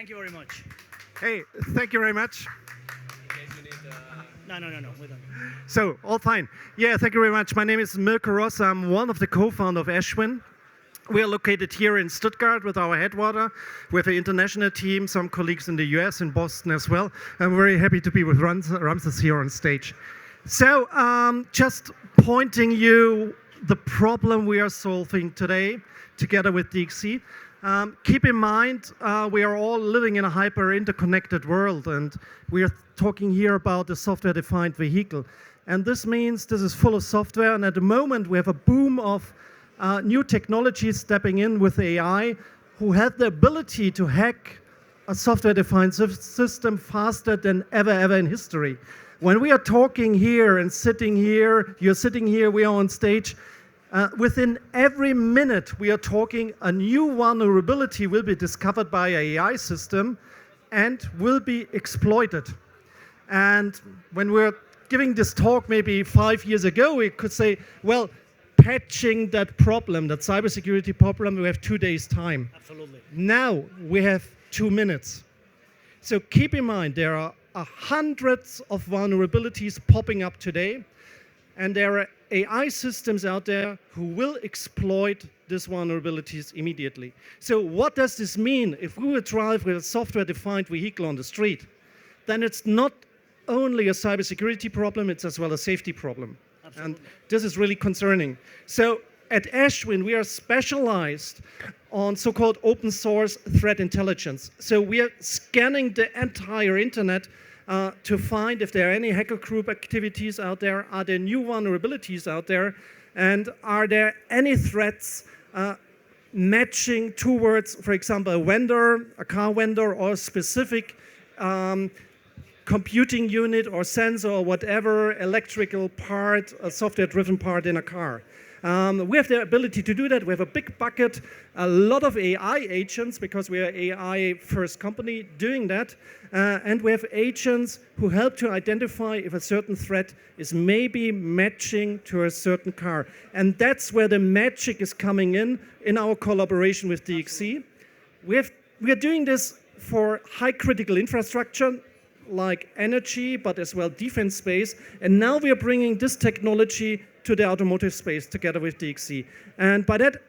Thank you very much. Hey, thank you very much. No, we don't. So, all fine. Yeah, thank you very much. My name is Mirko Ross. I'm one of the co-founders of asvin. We are located here in Stuttgart with our headquarters. We have an international team, some colleagues in the US, in Boston as well. I'm very happy to be with Ramses here on stage. So, just pointing you the problem we are solving today together with DXC. Keep in mind, we are all living in a hyper-interconnected world, and we are talking here about the software-defined vehicle. And this means this is full of software, and at the moment we have a boom of new technologies stepping in with AI who have the ability to hack a software-defined system faster than ever in history. When we are talking here and sitting here, you're sitting here, we are on stage, within every minute we are talking, a new vulnerability will be discovered by an AI system and will be exploited. And when we're giving this talk maybe 5 years ago, we could say, well, patching that problem, that cybersecurity problem, we have 2 days time. Absolutely. Now we have 2 minutes. So keep in mind, there are hundreds of vulnerabilities popping up today, and there are AI systems out there who will exploit these vulnerabilities immediately. So what does this mean? If we will drive with a software-defined vehicle on the street, then it's not only a cybersecurity problem, it's as well a safety problem. Absolutely. And this is really concerning. So at asvin, we are specialized on so-called open source threat intelligence. So we are scanning the entire internet to find if there are any hacker group activities out there, are there new vulnerabilities out there, and are there any threats matching towards, for example, a vendor, a car vendor, or a specific computing unit or sensor or whatever electrical part, a software-driven part in a car. We have the ability to do that. We have a big bucket, a lot of AI agents, because we are an AI-first company doing that. And we have agents who help to identify if a certain threat is maybe matching to a certain car. And that's where the magic is coming in our collaboration with DXC. We are doing this for high critical infrastructure, like energy, but as well defense space. And now we are bringing this technology to the automotive space together with DXC. And by that,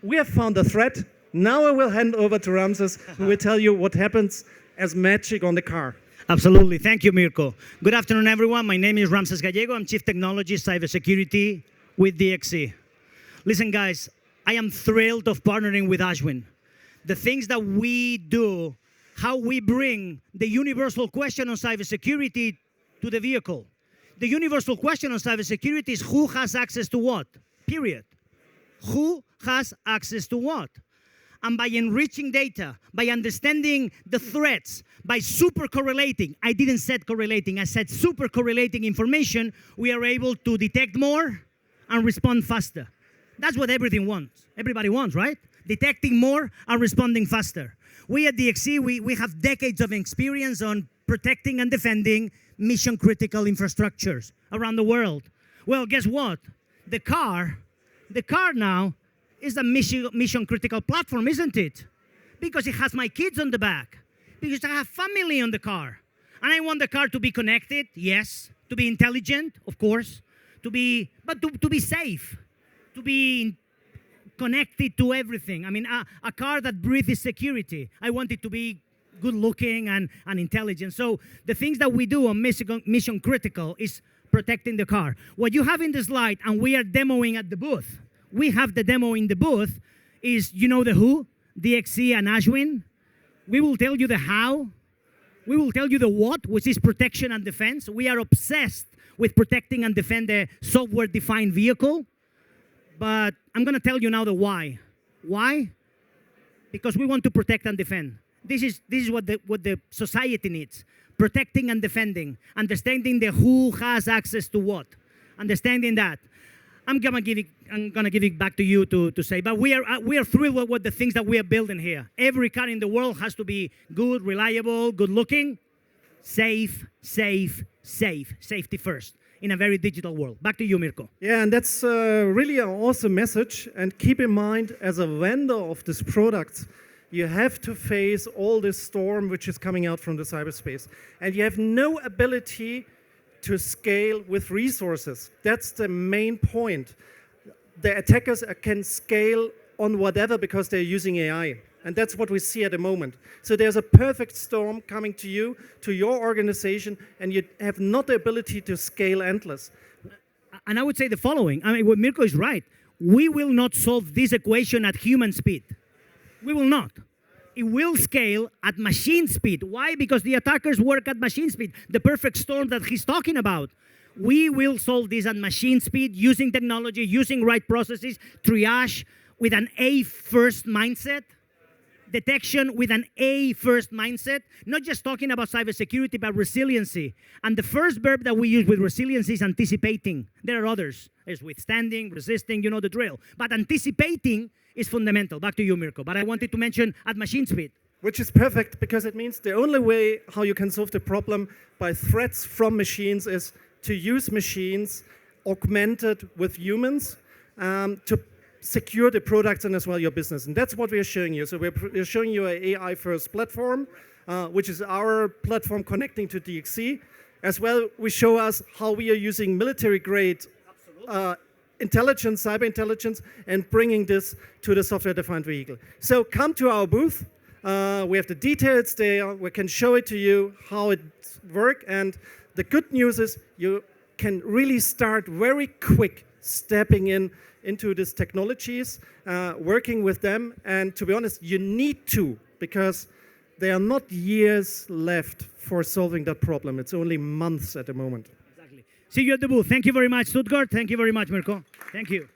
we have found a threat. Now I will hand over to Ramses, who will tell you what happens as magic on the car. Absolutely. Thank you, Mirko. Good afternoon, everyone. My name is Ramses Gallego. I'm Chief Technology Cybersecurity with DXC. Listen, guys, I am thrilled of partnering with asvin. The things that we do, how we bring the universal question on cybersecurity to the vehicle. The universal question on cybersecurity is who has access to what, period. Who has access to what? And by enriching data, by understanding the threats, by super-correlating, I didn't say correlating, I said super-correlating information, we are able to detect more and respond faster. That's what everybody wants, right? Detecting more and responding faster. We at DXC, we have decades of experience on protecting and defending mission-critical infrastructures around the world. Well, guess what? The car now is a mission-critical platform, isn't it? Because it has my kids on the back. Because I have family on the car. And I want the car to be connected, yes. To be intelligent, of course. To be safe. To be connected to everything. I mean, a car that breathes security. I want it to be good looking and intelligent. So the things that we do on mission critical is protecting the car. What you have in the slide, and we are demoing at the booth, we have the demo in the booth, is, you know, the who, DXC and asvin. We will tell you the how. We will tell you the what, which is protection and defense. We are obsessed with protecting and defend the software-defined vehicle. But I'm going to tell you now the why. Why? Because we want to protect and defend. This is what the society needs. Protecting and defending. Understanding the who has access to what. Understanding that. I'm gonna give it back to you to say. But we are thrilled with the things that we are building here. Every car in the world has to be good, reliable, good looking, safe. Safety first in a very digital world. Back to you, Mirko. Yeah, and that's really an awesome message. And keep in mind, as a vendor of this product, you have to face all this storm which is coming out from the cyberspace. And you have no ability to scale with resources. That's the main point. The attackers can scale on whatever because they're using AI. And that's what we see at the moment. So there's a perfect storm coming to you, to your organization, and you have not the ability to scale endless. And I would say the following. I mean, what Mirko is right. We will not solve this equation at human speed. We will not. It will scale at machine speed. Why? Because the attackers work at machine speed. The perfect storm that he's talking about. We will solve this at machine speed using technology, using right processes, triage with an A-first mindset. Detection with an A-first mindset, not just talking about cybersecurity, but resiliency. And the first verb that we use with resiliency is anticipating. There are others. There's withstanding, resisting, you know the drill. But anticipating is fundamental. Back to you, Mirko. But I wanted to mention at machine speed. Which is perfect, because it means the only way how you can solve the problem by threats from machines is to use machines augmented with humans to secure the products and as well your business. And that's what we're showing you. So we're showing you an AI-first platform, which is our platform connecting to DXC. As well, we show us how we are using military-grade intelligence, cyber intelligence, and bringing this to the software-defined vehicle. So come to our booth. We have the details there. We can show it to you how it works. And the good news is you can really start very quick stepping into these technologies, working with them. And to be honest, you need to, because there are not years left for solving that problem. It's only months at the moment. Exactly. See you at the booth. Thank you very much, Stuttgart. Thank you very much, Mirko. Thank you.